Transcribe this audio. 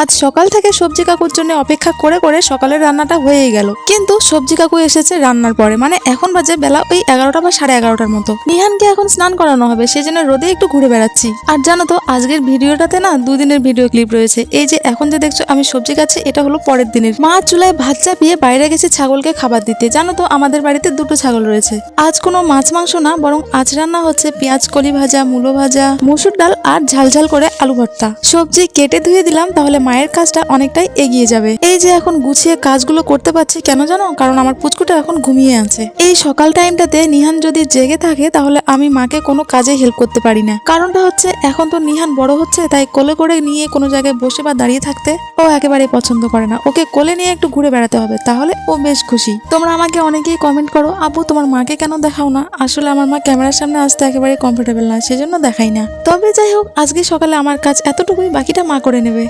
আজ সকাল থেকে সবজি কাকুর জন্য অপেক্ষা করে করে সকালের রান্নাটা হয়েই গেল, কিন্তু সবজি কাকু এসেছে রান্নার পরে, মানে এখন বাজে বেলা ওই 11টা বা 11:30টার মতো। নিহানকে এখন স্নান করানো হবে, সেই জন্য রোদে একটু ঘুরে বেড়াচ্ছি। আর জানো তো আজকের ভিডিওটাতে না 2 দিনের ভিডিও ক্লিপ রয়েছে। এই যে এখন যে দেখছো আমি সবজি কাটছি, এটা হলো পরের দিনের। মা চুলায় ভাত চাপিয়ে বাইরে গেছে ছাগলকে খাবার দিতে। জানো তো আমাদের বাড়িতে 2টো ছাগল রয়েছে। আজ কোনো মাছ মাংস না, বরং আজ রান্না হচ্ছে পেঁয়াজ কলি ভাজা, মূলো ভাজা, মসুর ডাল আর ঝালঝাল করে আলু ভর্তা। সবজি কেটে ধুয়ে দিলাম, তাহলে মায়ের কাজটা অনেকটাই এগিয়ে যাবে। এই যে এখন গুছিয়ে কাজগুলো করতে পারছি, কেন জানো? কারণ আমার পুচকুটা এখন ঘুমিয়ে আছে। এই সকাল টাইমটাতে নিহান যদি জেগে থাকে তাহলে আমি মাকে কোনো কাজে হেল্প করতে পারি না। কারণটা হচ্ছে এখন তো নিহান বড় হচ্ছে, তাই কোলে করে নিয়ে কোনো জায়গায় বসে বা দাঁড়িয়ে থাকতে ও একেবারেই পছন্দ করে না। ওকে কোলে নিয়ে একটু ঘুরে বেড়াতে হবে, তাহলে ও বেশ খুশি। তোমরা আমাকে অনেকেই কমেন্ট করো, আপু তোমার মাকে কেন দেখাও না? আসলে আমার মা ক্যামেরার সামনে আসতে একেবারে কমফোর্টেবল না, সেজন্য দেখাই না। তবে যাই হোক, আজকে সকালে আমার কাজ এতটুকুই, বাকিটা মা করে নেবে।